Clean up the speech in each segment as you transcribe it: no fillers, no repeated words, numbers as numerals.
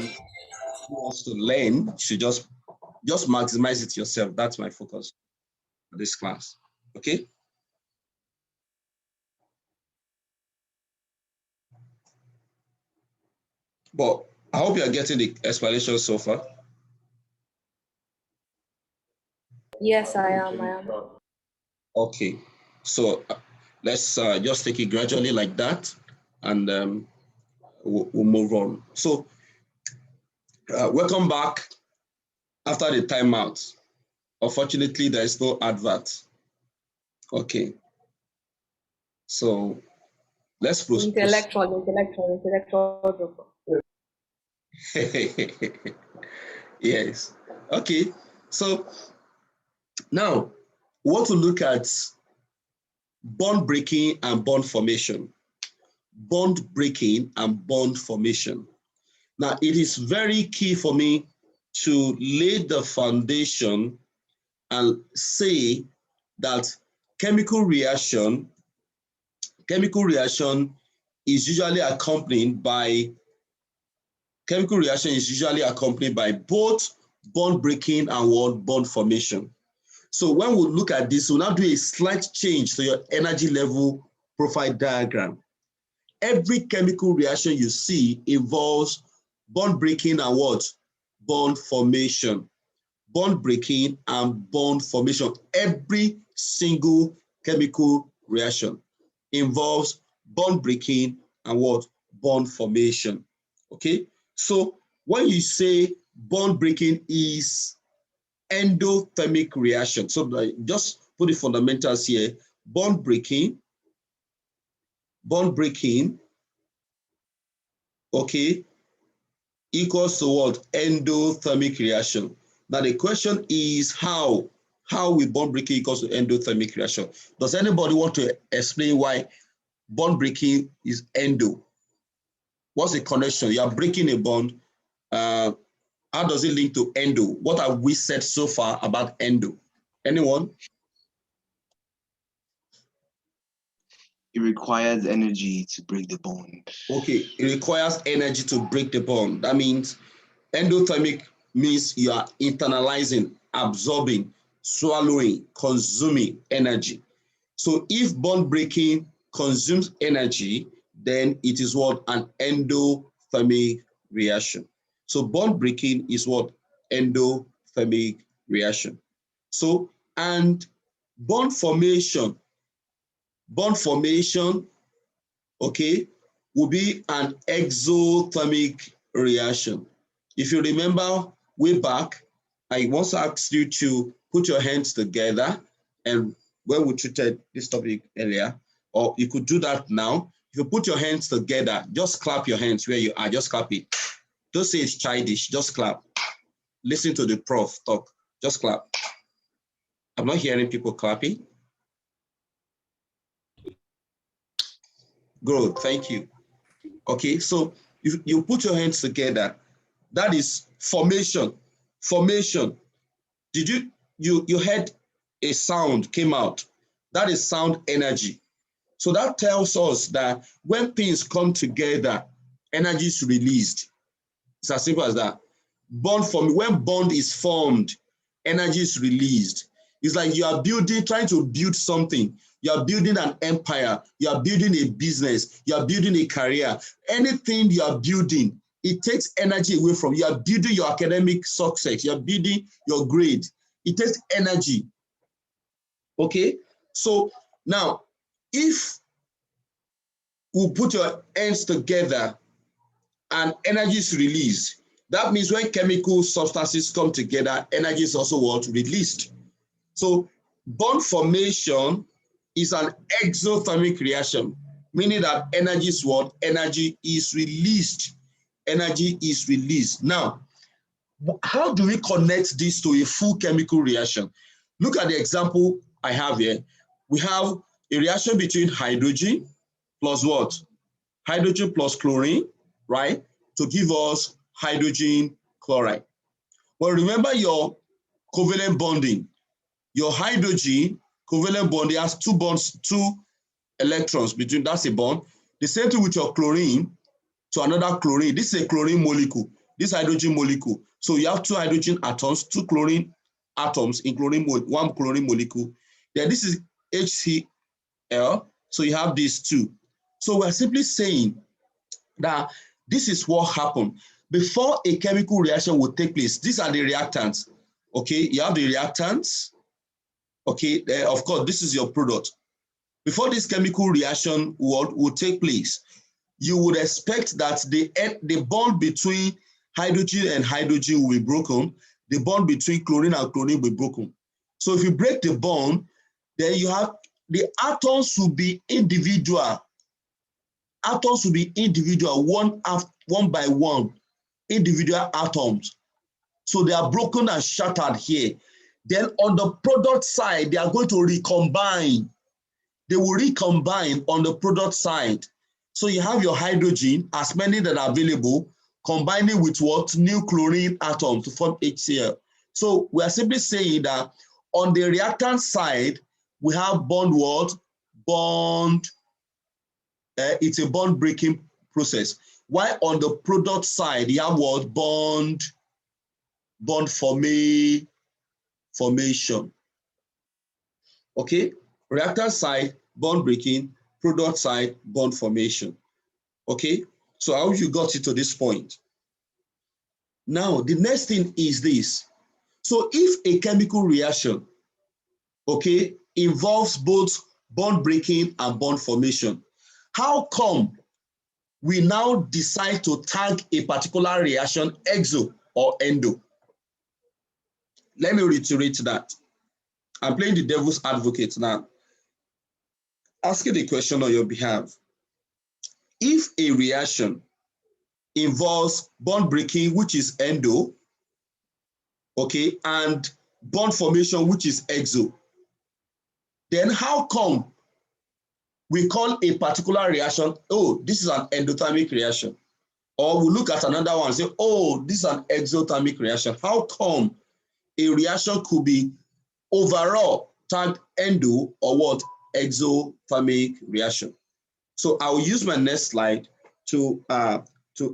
who wants to learn should just maximize it yourself. That's my focus for this class. Okay. But I hope you are getting the explanation so far. Yes, I am. Okay, so let's just take it gradually like that, and we'll move on. So welcome back after the timeout. Unfortunately, there is no advert. Okay, so let's proceed. Intellectual. Yes. Okay, so now we want to look at bond breaking and bond formation. Bond breaking and bond formation. Now, it is very key for me to lay the foundation and say that chemical reaction is usually accompanied by both bond breaking and bond formation. So when we look at this, we'll now do a slight change to your energy level profile diagram. Every chemical reaction you see involves bond breaking and bond formation. Bond breaking and bond formation. Every single chemical reaction involves bond breaking and bond formation. Okay, so when you say bond breaking is endothermic reaction, so just put the fundamentals here. Bond breaking, okay, equals to endothermic reaction. Now the question is how will bond breaking equals to endothermic reaction? Does anybody want to explain why bond breaking is endo? What's the connection? You are breaking a bond. How does it link to endo? What have we said so far about endo? Anyone? It requires energy to break the bond. Okay, it requires energy to break the bond. That means endothermic means you are internalizing, absorbing, swallowing, consuming energy. So if bond breaking consumes energy, then it is an endothermic reaction. So bond breaking is endothermic reaction. So, and bond formation, okay, will be an exothermic reaction. If you remember way back, I once asked you to put your hands together, and when we treated this topic earlier, or you could do that now. If you put your hands together, just clap your hands where you are, just clap it. Don't say it's childish, just clap. Listen to the prof talk, just clap. I'm not hearing people clapping. Good, thank you. Okay, so if you put your hands together, that is formation. Formation. Did you heard a sound came out? That is sound energy. So that tells us that when things come together, energy is released. It's as simple as that. When bond is formed, energy is released. It's like you are trying to build something. You are building an empire. You are building a business. You are building a career. Anything you are building, it takes energy away from you. You are building your academic success. You are building your grade. It takes energy. Okay? So now, if we put your hands together and energy is released, that means when chemical substances come together, energy is also released. So bond formation is an exothermic reaction, meaning that energy is Energy is released. Energy is released. Now, how do we connect this to a full chemical reaction? Look at the example I have here. We have a reaction between hydrogen plus what? Hydrogen plus chlorine, right? To give us hydrogen chloride. Well, remember your covalent bonding. Your hydrogen covalent bond has two bonds, two electrons between, that's a bond. The same thing with your chlorine to another chlorine. This is a chlorine molecule. this hydrogen molecule. So you have two hydrogen atoms, two chlorine atoms in one chlorine molecule. Then this is HCl. So you have these two. So we're simply saying that this is what happened before a chemical reaction will take place. These are the reactants. Okay, you have the reactants. Okay, of course, this is your product. Before this chemical reaction will take place, you would expect that the bond between hydrogen and hydrogen will be broken. The bond between chlorine and chlorine will be broken. So if you break the bond, then you have the atoms will be individual. Atoms will be individual, one by one, individual atoms. So they are broken and shattered here. Then on the product side, they are going to recombine. They will recombine on the product side. So you have your hydrogen, as many that are available, combining with what? New chlorine atom to form HCl. So we are simply saying that on the reactant side, we have bond what? Bond. It's a bond breaking process. While on the product side, you have what? Bond formation. Okay, reactant side, bond breaking, product side, bond formation. Okay, so I hope you got it to this point. Now, the next thing is this. So if a chemical reaction, okay, involves both bond breaking and bond formation, how come we now decide to tag a particular reaction exo or endo? Let me reiterate that. I'm playing the devil's advocate now. Asking the question on your behalf. If a reaction involves bond breaking, which is endo, okay, and bond formation, which is exo, then how come we call a particular reaction, oh, this is an endothermic reaction? Or we look at another one and say, oh, this is an exothermic reaction. How come a reaction could be overall tagged endo or what? Exothermic reaction. So I will use my next slide to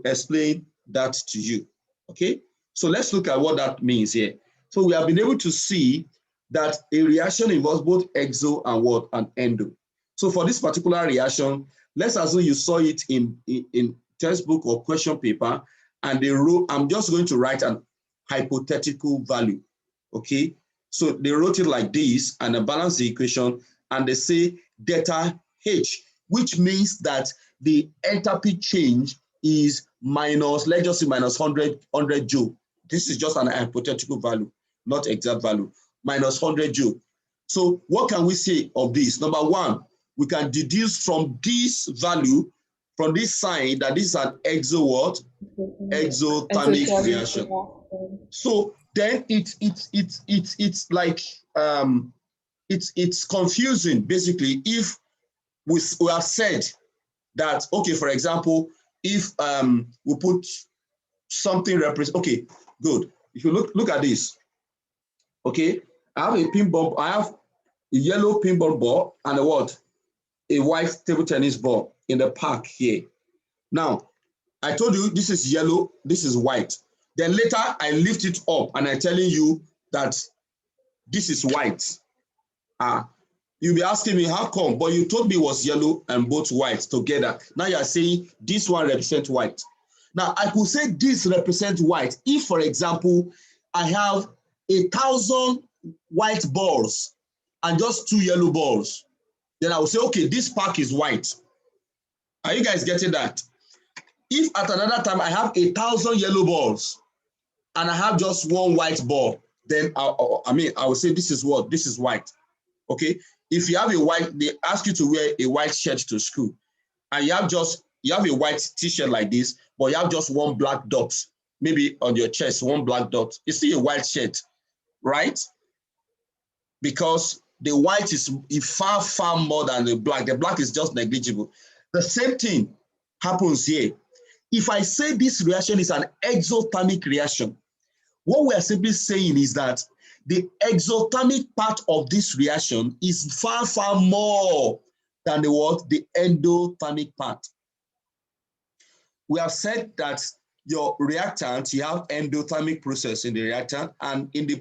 explain that to you. Okay, so let's look at what that means here. So we have been able to see that a reaction involves both exo and what? And endo. So for this particular reaction, let's assume you saw it in textbook or question paper, and they wrote, I'm just going to write an hypothetical value. Okay, so they wrote it like this, and they balance the equation, and they say delta H, which means that the enthalpy change is minus, let's just say minus 100 joule. This is just an hypothetical value, not exact value, minus 100 joule. So what can we say of this? Number one, we can deduce from this value, from this sign, that this is an exothermic reaction. So then it's like it's confusing basically if we have said that, okay, for example, if we put something represent, okay, good. If you look at this, okay, I have a pinball, I have a yellow pinball ball and a what? A white table tennis ball in the park here. Now, I told you this is yellow, this is white. Then later I lift it up and I'm telling you that this is white. You'll be asking me how come, but you told me it was yellow and both white together. Now you're saying this one represents white. Now I could say this represents white if, for example, I have 1,000 white balls and just 2 yellow balls. Then I will say, okay, this pack is white. Are you guys getting that? If at another time I have 1,000 yellow balls and I have just 1 white ball, then I will say this is what? This is white. Okay, if you have a white, they ask you to wear a white shirt to school, and you have a white t-shirt like this, but you have just 1 black dot, maybe on your chest, 1 black dot. It's still a white shirt, right? Because the white is far, far more than the black. The black is just negligible. The same thing happens here. If I say this reaction is an exothermic reaction, what we are simply saying is that the exothermic part of this reaction is far, far more than the endothermic part. We have said that your reactant, you have endothermic process in the reactant, and in the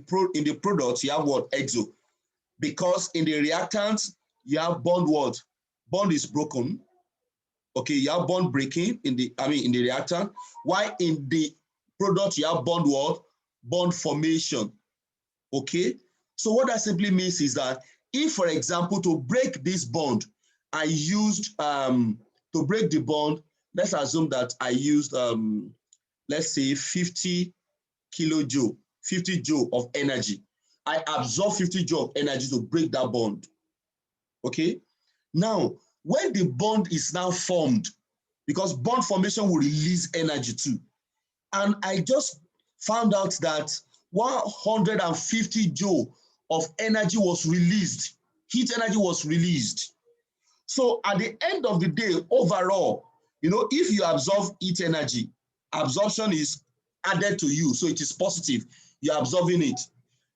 product, you have what? Exo. Because in the reactant, you have bond what? Bond is broken. Okay, you have bond breaking in the reactant. While in the product, you have bond what? Bond formation. Okay, so what that simply means is that if, for example, to break this bond, I used to break the bond, let's assume that I used let's say 50 kilojoule, 50 joule of energy. I absorb 50 joule of energy to break that bond. Okay, now when the bond is now formed, because bond formation will release energy too, and I just found out that 150 joule of energy was released, heat energy was released. So at the end of the day, overall, if you absorb heat energy, absorption is added to you, so it is positive. You're absorbing it.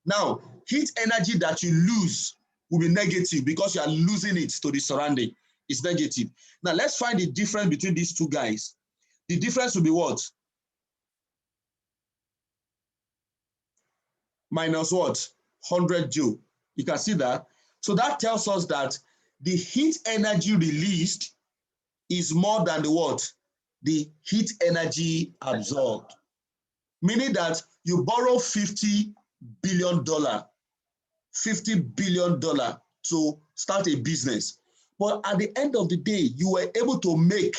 Now, heat energy that you lose will be negative because you are losing it to the surrounding. It's negative. Now, let's find the difference between these two guys. The difference will be what? Minus what? 100 joule. You can see that. So that tells us that the heat energy released is more than the what? The heat energy absorbed. Meaning that you borrow $50 billion, $50 billion to start a business. But at the end of the day, you were able to make,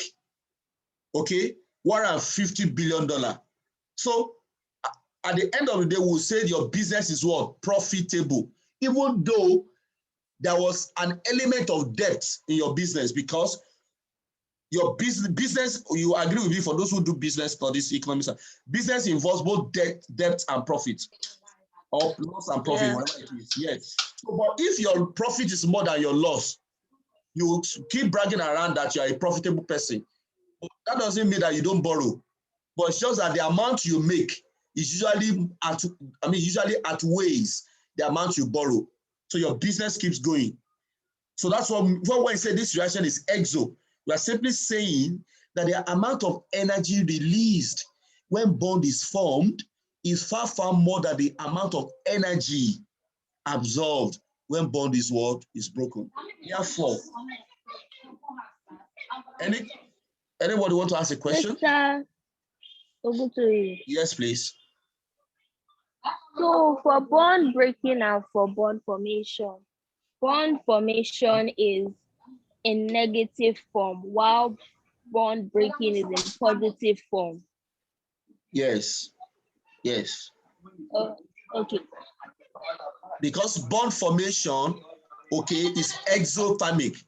okay, $150 billion. So at the end of the day, we'll say your business is what? Profitable. Even though there was an element of debt in your business, because your business, you agree with me, for those who do business studies, economics, business involves both debt and profit, or loss and profit, whatever it is. Yes. So, but if your profit is more than your loss, you keep bragging around that you are a profitable person. That doesn't mean that you don't borrow, but it's just that the amount you make is usually outweighs the amount you borrow. So your business keeps going. So that's what when we say this reaction is exo, we are simply saying that the amount of energy released when bond is formed is far, far more than the amount of energy absorbed when bond is what? Is broken. Therefore, anybody want to ask a question? Yes, please. So for bond breaking and for bond formation is in negative form, while bond breaking is in positive form. Yes. Yes. Okay. Because bond formation, okay, is exothermic.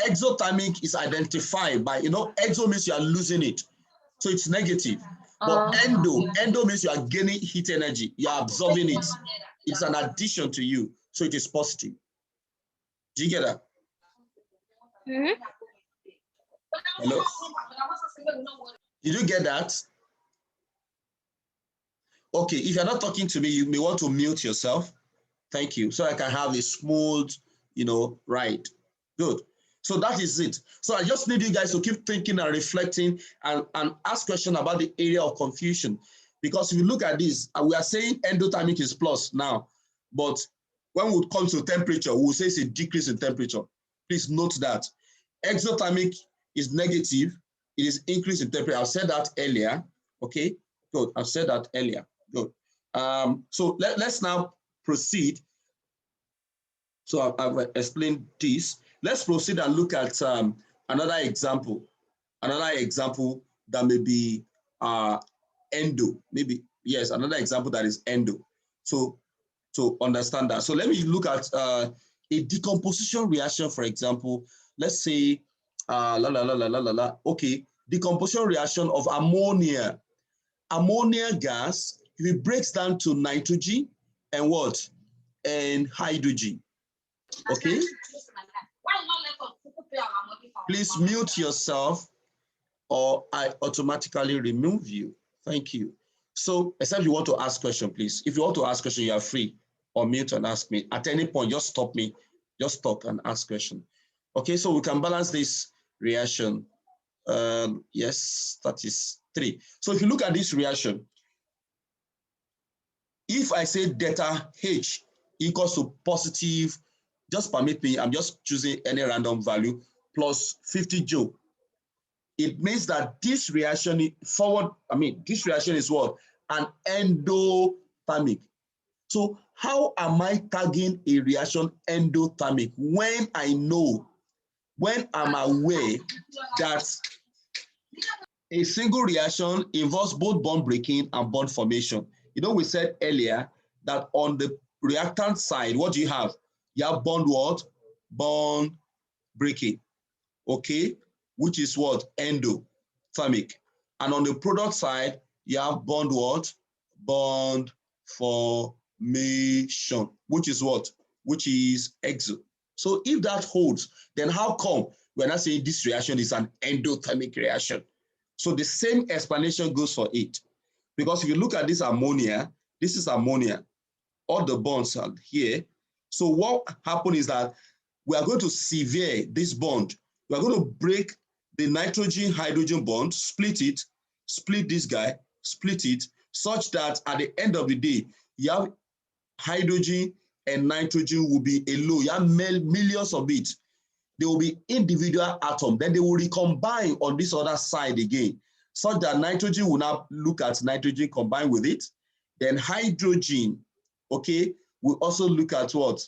Exothermic is identified by, exo means you are losing it. So it's negative. But endo means you are gaining heat energy. You are absorbing it. It's an addition to you. So it is positive. Do you get that? Mm-hmm. Hello? Did you get that? Okay, if you're not talking to me, you may want to mute yourself. Thank you. So I can have a smooth, ride. Good. So that is it. So I just need you guys to keep thinking and reflecting and ask questions about the area of confusion. Because if you look at this, we are saying endothermic is plus now, but when we come to temperature, we'll say it's a decrease in temperature. Please note that. Exothermic is negative. It is increase in temperature. I've said that earlier. Okay, good. I've said that earlier. Good. So let's now proceed. So I've explained this. Let's proceed and look at another example. Another example that may be endo. Maybe, yes, another example that is endo. So to understand that. So let me look at a decomposition reaction, for example. Let's say, okay, decomposition reaction of ammonia. Ammonia gas, if it breaks down to nitrogen and what? And hydrogen. Okay? Please mute yourself or I automatically remove you. Thank you. So, except you want to ask question, please. If you want to ask question, you are free. Or mute and ask me. At any point, just stop me. Just talk and ask question. Okay, so we can balance this reaction. Yes, that is 3. So if you look at this reaction, if I say delta H equals to positive, just permit me, I'm just choosing any random value, plus 50 joule, it means that this reaction this reaction is what? An endothermic. So how am I tagging a reaction endothermic when I'm aware that a single reaction involves both bond breaking and bond formation? You know, we said earlier that on the reactant side, what do you have? You have bond what? Bond breaking, okay, which is what? Endothermic. And on the product side, you have bond what? Bond formation, which is what? Which is exo. So if that holds, then how come we're not saying this reaction is an endothermic reaction? So the same explanation goes for it. Because if you look at this ammonia, this is ammonia. All the bonds are here. So what happened is that we are going to sever this bond. We are going to break the nitrogen-hydrogen bond, split it, split this guy, split it, such that at the end of the day, you have hydrogen and nitrogen will be alone. You have millions of it. They will be individual atoms. Then they will recombine on this other side again, such that nitrogen will now look at nitrogen combined with it. Then hydrogen, okay, will also look at what?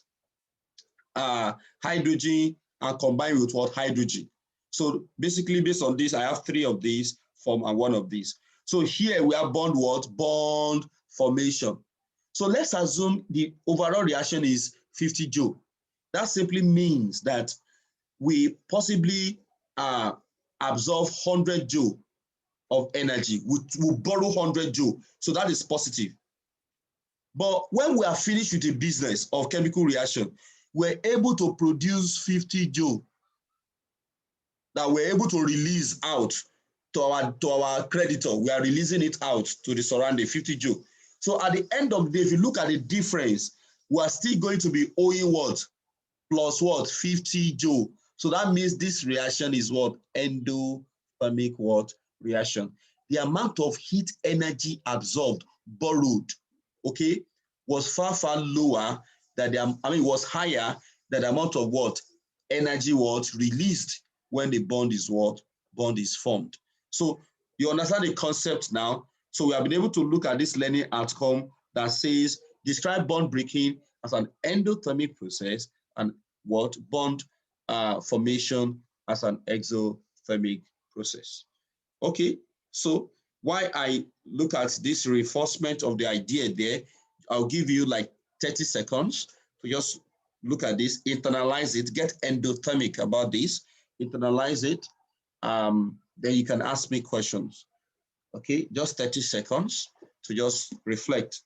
Hydrogen and combine with what? Hydrogen. So basically, based on this, I have 3 of these form and 1 of these. So here we have bond what? Bond formation. So let's assume the overall reaction is 50 joule. That simply means that we possibly absorb 100 joule of energy. We'll borrow 100 joule. So that is positive. But when we are finished with the business of chemical reaction, we're able to produce 50 joule that we're able to release out to our creditor. We are releasing it out to the surrounding 50 joule. So at the end of the day, if you look at the difference, we are still going to be owing what? Plus what? 50 joule. So that means this reaction is what? Endothermic what? Reaction. The amount of heat energy absorbed, borrowed, okay, was far, far lower than was higher than the amount of what? Energy was released when the bond is what? Bond is formed. So you understand the concept now. So we have been able to look at this learning outcome that says describe bond breaking as an endothermic process and what? Bond formation as an exothermic process. Okay, so why I look at this reinforcement of the idea there, I'll give you like 30 seconds to just look at this, internalize it, get endothermic about this, internalize it. Then you can ask me questions. Okay, just 30 seconds to just reflect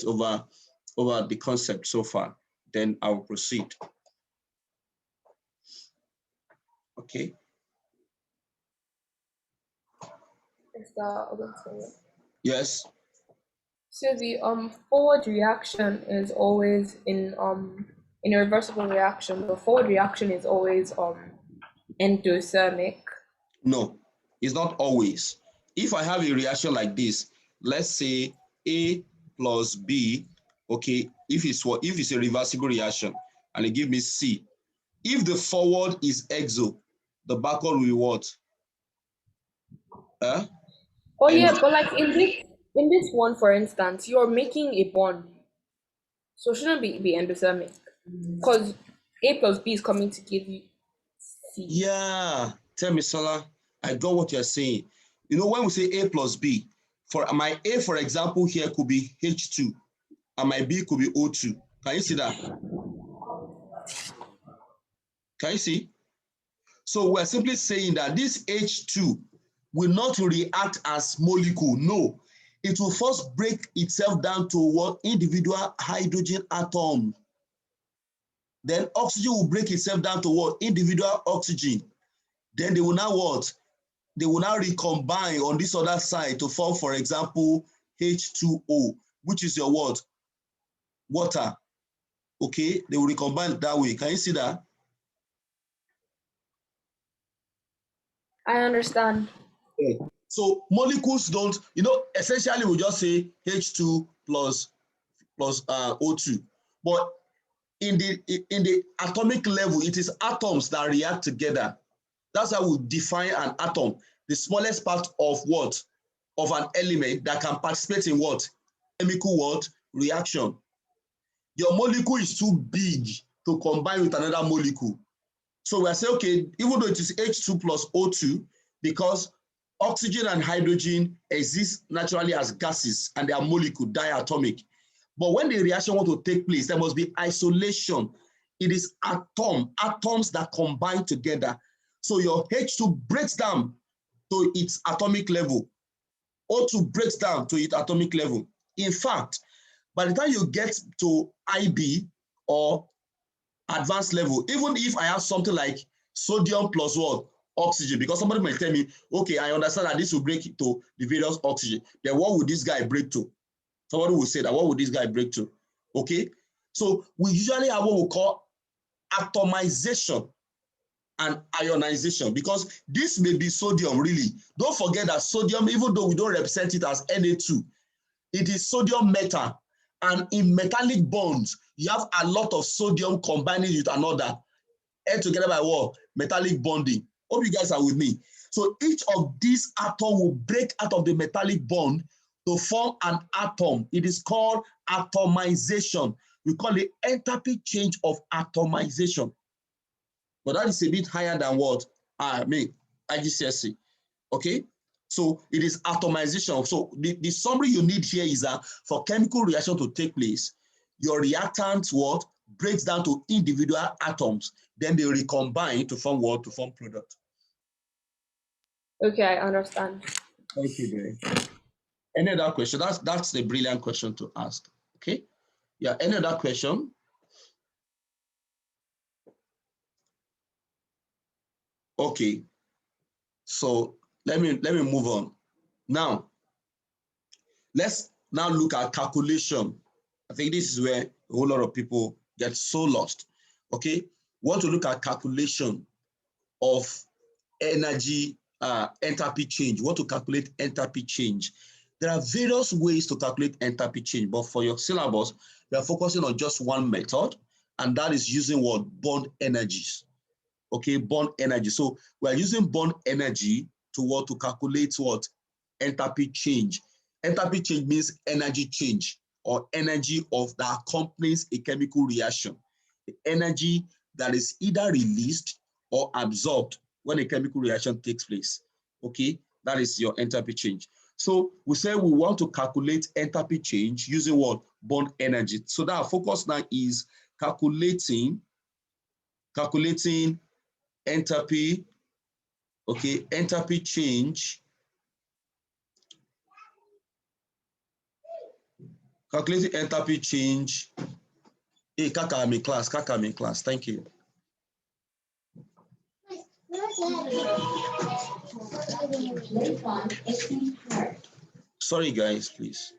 over the concept so far. Then I will proceed. Okay. Yes. So the forward reaction is always in a reversible reaction. The forward reaction is always endothermic. No, it's not always. If I have a reaction like this, let's say A plus B, okay, if it's a reversible reaction, and it give me C. If the forward is exo, the backward will be what? Oh yeah, but like in this one, for instance, you're making a bond, so shouldn't be endothermic because A plus B is coming to give you C. Yeah, tell me, Salah, I got what you're saying. You know, when we say A plus B, for my A, for example, here could be H2, and my B could be O2. Can you see that? Can you see? So we're simply saying that this H2 will not react as molecule. No, it will first break itself down to what? Individual hydrogen atom. Then oxygen will break itself down to what? Individual oxygen. Then they will now what? They will now recombine on this other side to form, for example, H2O, which is your what? Water. Okay, they will recombine that way. Can you see that? I understand. Yeah. So molecules don't, essentially we just say H2 plus O2. But in the atomic level, it is atoms that react together. That's how we define an atom, the smallest part of what? Of an element that can participate in what? Chemical what? Reaction. Your molecule is too big to combine with another molecule. So we are saying, okay, even though it is H2 plus O2, because oxygen and hydrogen exist naturally as gases and they are molecule, diatomic. But when the reaction wants to take place, there must be isolation. It is atoms that combine together. So your H2 breaks down to its atomic level. O2 breaks down to its atomic level. In fact, by the time you get to IB or advanced level, even if I have something like sodium plus what? Oxygen, because somebody might tell me, okay, I understand that this will break it to the various oxygen. Then what would this guy break to? Somebody will say that, what would this guy break to? Okay, so we usually have what we call atomization and ionization, because this may be sodium really. Don't forget that sodium, even though we don't represent it as Na2, it is sodium metal. And in metallic bonds, you have a lot of sodium combining with another, held together by what? Metallic bonding. Hope you guys are with me. So each of these atoms will break out of the metallic bond to form an atom. It is called atomization. We call it enthalpy change of atomization. But that is a bit higher than what? IGCSE. Okay? So it is atomization. So the summary you need here is that for chemical reaction to take place, your reactant what? Breaks down to individual atoms. Then they recombine to form what? To form product. Okay, I understand. Thank you, Barry. Any other question? That's a brilliant question to ask. Okay? Yeah, any other question? Okay. So let me move on. Now, let's now look at calculation. I think this is where a whole lot of people get so lost. Okay, we want to look at calculation of energy enthalpy change. We want to calculate enthalpy change. There are various ways to calculate enthalpy change, but for your syllabus, we are focusing on just one method, and that is using what? Bond energies. Okay, bond energy. So we are using bond energy to what? To calculate what? Enthalpy change. Enthalpy change means energy change or energy of that accompanies a chemical reaction. The energy that is either released or absorbed when a chemical reaction takes place. Okay, that is your enthalpy change. So we say we want to calculate enthalpy change using what? Bond energy. So that our focus now is calculating enthalpy, okay, enthalpy change, calculating enthalpy change. Hey, Kaka, I'm in class. Kaka, I'm in class. Thank you. Sorry, guys, please.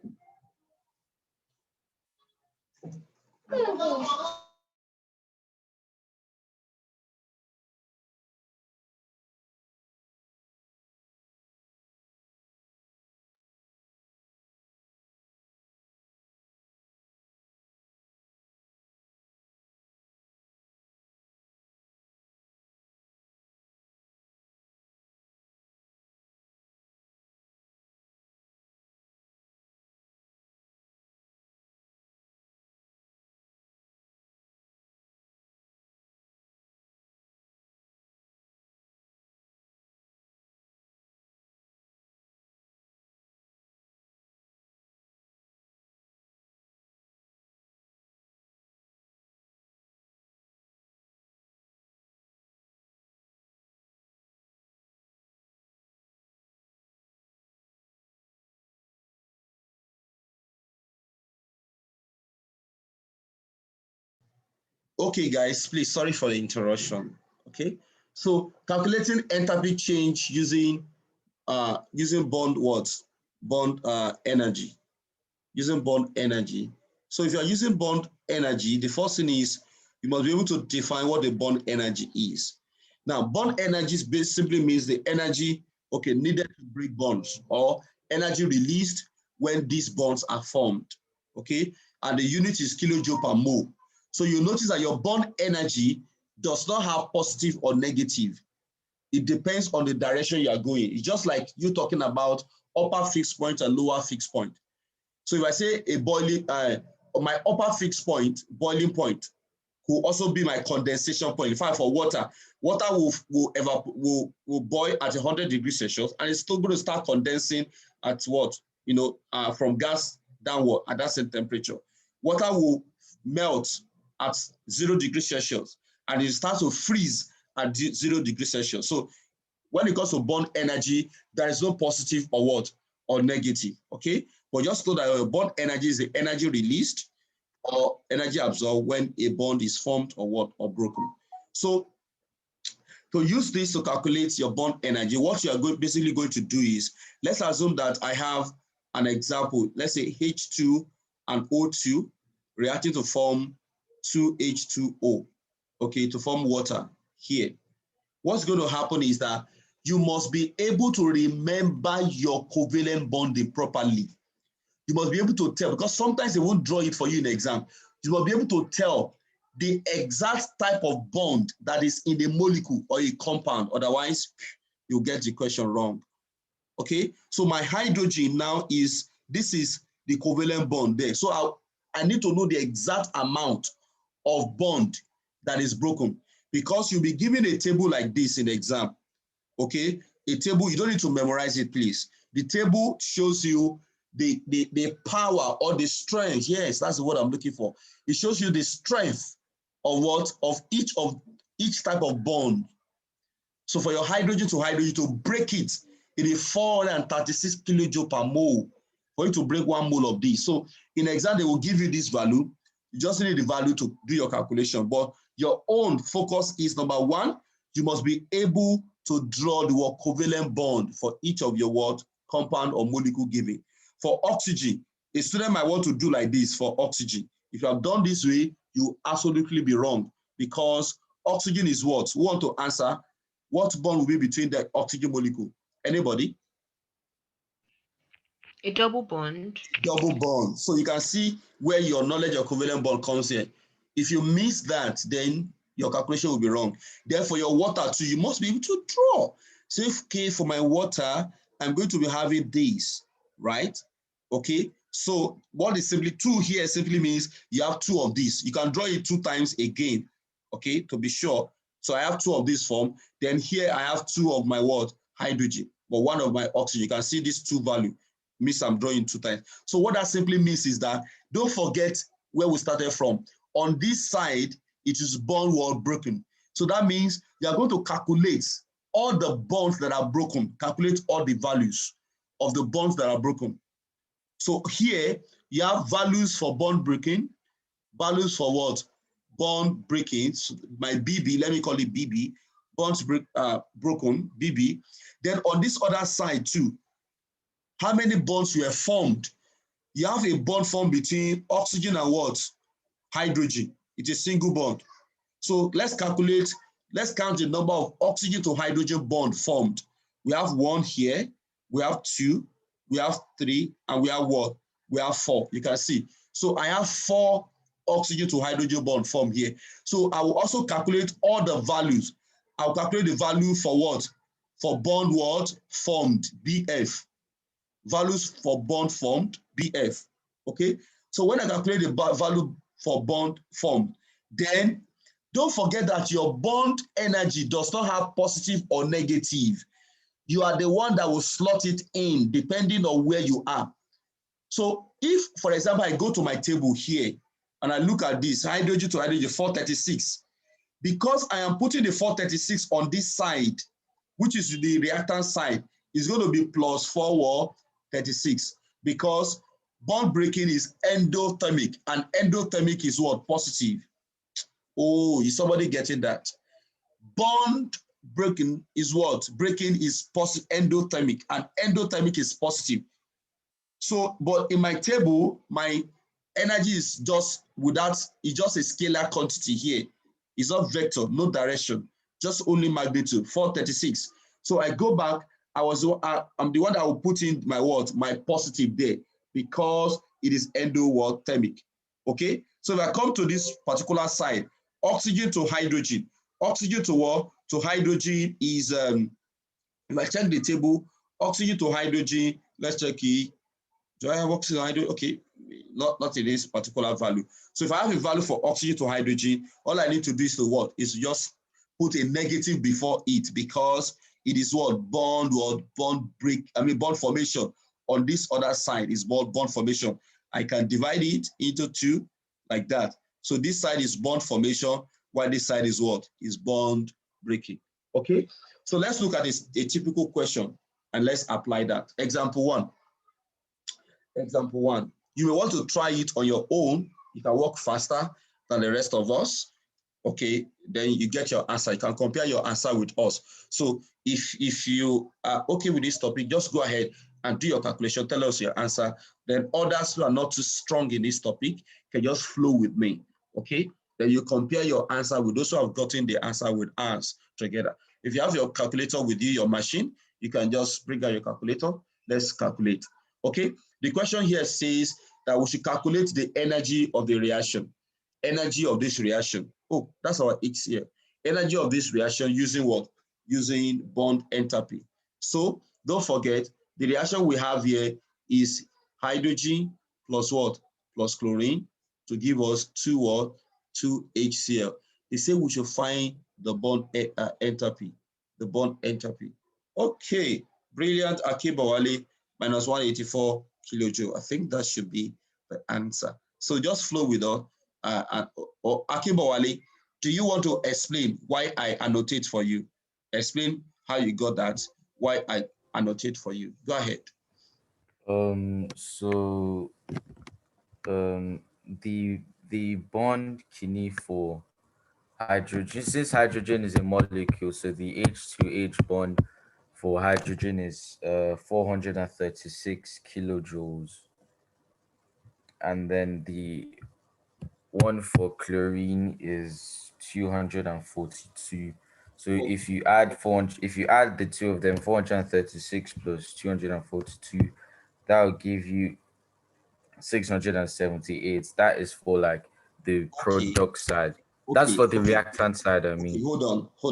Okay, guys, please, sorry for the interruption. Okay, so calculating enthalpy change using bond what? Bond energy. Using bond energy. So if you are using bond energy, the first thing is you must be able to define what the bond energy is. Now, bond energy simply means the energy, okay, needed to break bonds, or energy released when these bonds are formed, okay? And the unit is kilojoule per mole. So you notice that your bond energy does not have positive or negative. It depends on the direction you are going. It's just like you talking about upper fixed point and lower fixed point. So if I say a boiling, my upper fixed point, boiling point, could also be my condensation point. In fact, for water, water will boil at 100 degrees Celsius, and it's still going to start condensing at what? From gas downward at that same temperature. Water will melt at 0 degrees Celsius, and it starts to freeze at 0 degrees Celsius. So when it comes to bond energy, there is no positive or what? Or negative, okay? But just know that bond energy is the energy released or energy absorbed when a bond is formed or what? Or broken. So to use this to calculate your bond energy, what you are basically going to do is, let's assume that I have an example. Let's say H2 and O2 reacting to form 2H2O, okay, to form water here. What's going to happen is that you must be able to remember your covalent bonding properly. You must be able to tell, because sometimes they won't draw it for you in the exam. You must be able to tell the exact type of bond that is in a molecule or a compound. Otherwise, you'll get the question wrong. Okay, so my hydrogen now this is the covalent bond there. So I need to know the exact amount of bond that is broken, because you'll be given a table like this in the exam. Okay, a table, you don't need to memorize it, please. The table shows you the power or the strength. Yes, that's the word I'm looking for. It shows you the strength of what? Of each type of bond. So for your hydrogen to break it, it is 436 kilojoule per mole for you to break 1 mole of this. So in the exam, they will give you this value. You just need the value to do your calculation. But your own focus is, number one, you must be able to draw the covalent bond for each of your what? Compound or molecule given. For oxygen, a student might want to do like this for oxygen. If you have done this way, you absolutely be wrong, because oxygen is what? Who want to answer? What bond will be between the oxygen molecule? Anybody? A double bond. Double bond. So you can see where your knowledge of covalent bond comes here. If you miss that, then your calculation will be wrong. Therefore, your water too, you must be able to draw. So, okay, for my water, I'm going to be having this, right? Okay, so what is simply 2 here simply means you have 2 of these. You can draw it 2 times again, okay, to be sure. So I have 2 of this form. Then here I have 2 of my what? Hydrogen, but 1 of my oxygen. You can see these 2 value. Means I'm drawing 2 times. So what that simply means is that don't forget where we started from. On this side, it is bond wall broken. So that means you are going to calculate all the bonds that are broken, calculate all the values of the bonds that are broken. So here you have values for bond breaking, values for what? Bond breaking. So my BB, let me call it BB, bonds broken, BB. Then on this other side too, how many bonds were formed? You have a bond formed between oxygen and what? Hydrogen. It's a single bond. So let's calculate, let's count the number of oxygen to hydrogen bond formed. We have 1 here, we have 2, we have 3, and we have what? We have 4. You can see. So I have 4 oxygen to hydrogen bond formed here. So I will also calculate all the values. I'll calculate the value for what? For bond what? Formed, BF. Values for bond formed, BF. Okay? So when I calculate the value for bond formed, then don't forget that your bond energy does not have positive or negative. You are the one that will slot it in depending on where you are. So if, for example, I go to my table here and I look at this, hydrogen to hydrogen 436, because I am putting the 436 on this side, which is the reactant side, is going to be plus 436, because bond breaking is endothermic, and endothermic is what? Positive. Oh, is somebody getting that? Bond breaking is what? Breaking is positive, endothermic, and endothermic is positive. So, but in my table, my energy is just without, it's just a scalar quantity here. It's not vector, no direction. just only magnitude, 436. So I go back, I'm the one that will put in my what? My positive there, because it is endothermic. Okay, so if I come to this particular side, oxygen to hydrogen. Oxygen to what? To hydrogen is, if I check the table, oxygen to hydrogen, let's check it. Do I have oxygen to hydrogen? Okay, not in this particular value. So if I have a value for oxygen to hydrogen, all I need to do is to what? Is just put a negative before it, because it is what? Bond formation. On this other side is bond formation. I can divide it into two like that. So this side is bond formation, while this side is what? Is bond breaking. Okay, so let's look at a typical question and let's apply that. Example one. Example one. You may want to try it on your own. You can work faster than the rest of us. Okay, then you get your answer. You can compare your answer with us. So if you are okay with this topic, just go ahead and do your calculation. Tell us your answer. Then others who are not too strong in this topic can just flow with me. Okay, then you compare your answer with those who have gotten the answer with us together. If you have your calculator with you, your machine, you can just bring out your calculator. Let's calculate. Okay, the question here says that we should calculate the energy of the reaction. Energy of this reaction. Oh, that's our X here. Energy of this reaction using what? Using bond enthalpy. So don't forget, the reaction we have here is hydrogen plus what? Plus chlorine to give us 2 what? 2 HCl. They say we should find the bond enthalpy. The bond enthalpy. Okay, brilliant. Akibawale, minus 184 kilojoule. I think that should be the answer. So just flow with us. Akibawale, do you want to explain why I annotate for you? Explain how you got that, why I annotate for you. Go ahead. So the bond kidney for hydrogen, since hydrogen is a molecule, so the H2H bond for hydrogen is 436 kilojoules, and then the one for chlorine is 242. So if you add 400, if you add the two of them, 436 plus 242, that will give you 678. That is for like the Okay, product side. That's okay, for the okay. reactant side, I Okay, mean. hold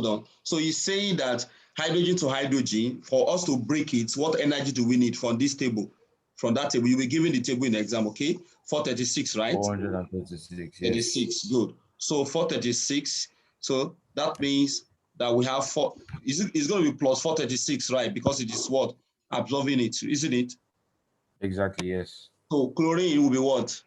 on. So you're saying that hydrogen to hydrogen, for us to break it, what energy do we need from this table? From that table, you'll be given the table in the exam, okay? 436, right? 436, yes. 36, good. So 436, so that means that we have it's going to be plus 436, right? Because it is what? Absorbing it, isn't it? Exactly, yes. So chlorine will be what?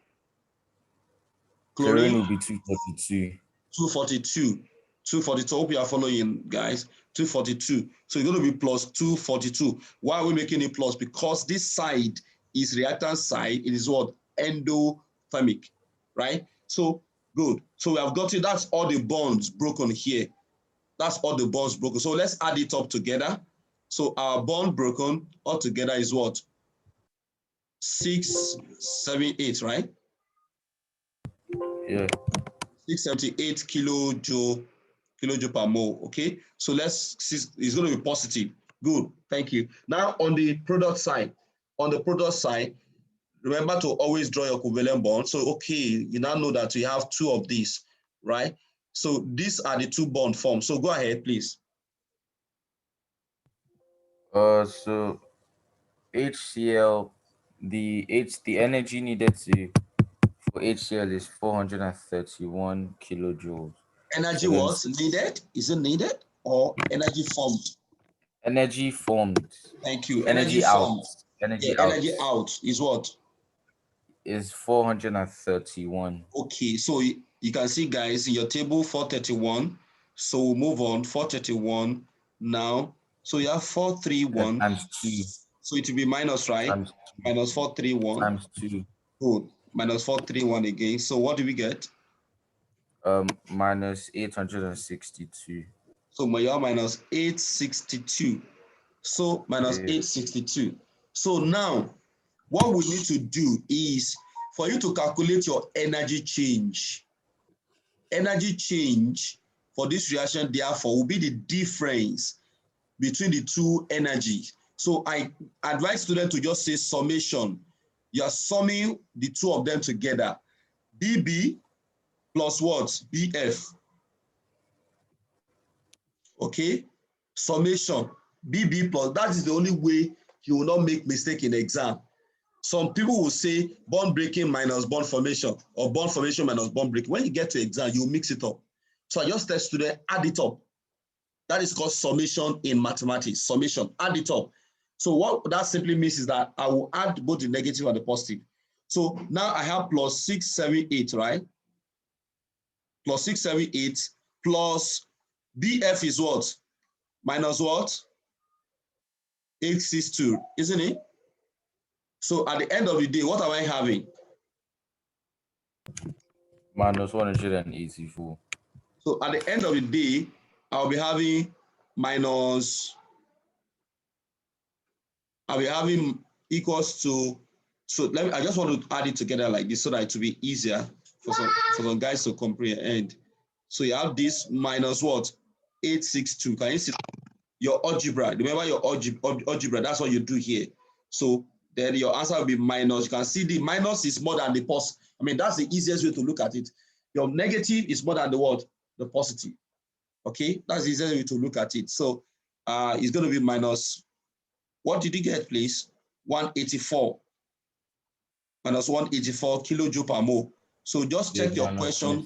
Chlorine Chlorine, will be 242. 242. 242. Hope you are following, guys. 242. So it's going to be plus 242. Why are we making it plus? Because this side is reactant side. It is what? Endothermic, right? So good. So we have got it. That's all the bonds broken here. That's all the bonds broken. So let's add it up together. So our bond broken altogether is what? 678, right? Yeah. 678 kilojoule per mole. Okay, so let's see, it's going to be positive. Good, thank you. Now on the product side, remember to always draw your covalent bond. So okay, you now know that you have two of these, right? So these are the two bond forms. So go ahead, please. So HCl, the energy needed for HCl is 431 kilojoules. Energy So then was needed. Is it needed or energy formed? energy formed, Thank you. Energy energy out, formed. Yeah, energy out energy out is what? is 431. Okay, so you can see, guys, in your table 431. So we'll move on 431 now. So you have 431. Times 2, So it will be minus, right? times 2, Minus 431. times 2, Good. Minus 431 again. So what do we get? minus 862. So you have minus 862. So minus Yeah. 862. So now what we need to do is for you to calculate your energy change. Energy change for this reaction, therefore, will be the difference between the two energies. So I advise students to just say summation. You are summing the two of them together. BB plus what? BF. Okay? Summation. BB plus, that is the only way you will not make mistake in the exam. Some people will say bond breaking minus bond formation, or bond formation minus bond breaking. When you get to exam, you mix it up. So I just tell students, add it up. That is called summation in mathematics. Summation, add it up. So what that simply means is that I will add both the negative and the positive. So now I have plus 678, right? Plus 678 plus BF is what? Minus what? 862, isn't it? So at the end of the day, what am I having? Minus 184. So at the end of the day, I'll be having minus, I'll be having equals to, so let me, I just want to add it together like this so that it will be easier for some guys to comprehend. So you have this minus what? 862. Can you see your algebra? Remember your algebra, that's what you do here. So then your answer will be minus. You can see the minus is more than the plus. I mean, that's the easiest way to look at it. Your negative is more than the what? The positive. Okay, that's the easiest way to look at it. So it's going to be minus, what did you get, please? 184. Minus 184 kilojoule per mole. So just check your question.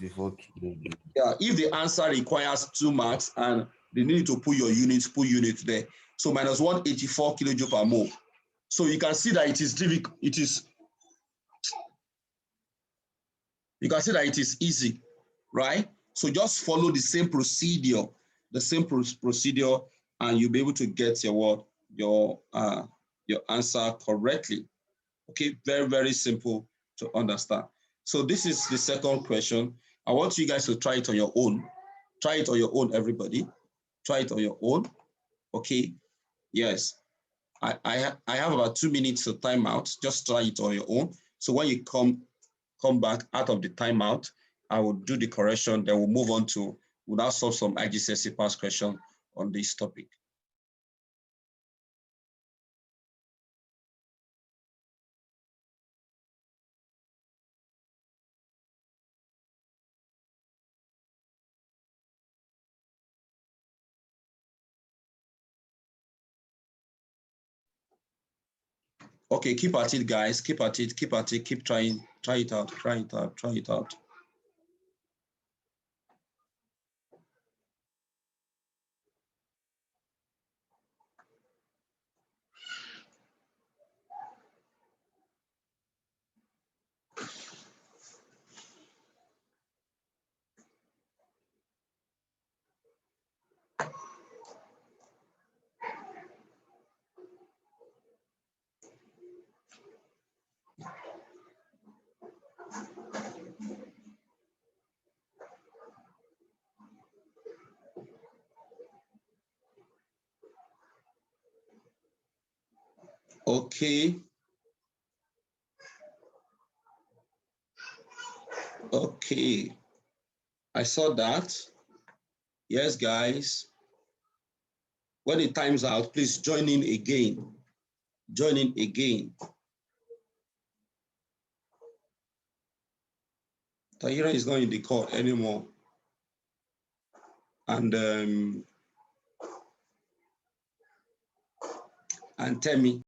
Yeah, if the answer requires 2 marks and they need to put your units, put units there. So minus 184 kilojoule per mole. So you can see that it is difficult. You can see that it is easy, right? So just follow the same procedure, and you'll be able to get your answer correctly. Okay, very, very simple to understand. So this is the second question. I want you guys to try it on your own. Try it on your own, everybody. Try it on your own. Okay, yes. I have about 2 minutes to time out. Just try it on your own. So when you come back out of the timeout, I will do the correction. Then we'll move on to, we'll now solve some IGCSE past question on this topic. Okay, keep at it, guys. Keep at it, keep at it, keep trying. Try it out, try it out, try it out. Okay. Okay. I saw that. Yes, guys. When the time's out, please join in again. Join in again. Tahira is not in the call anymore. And tell me.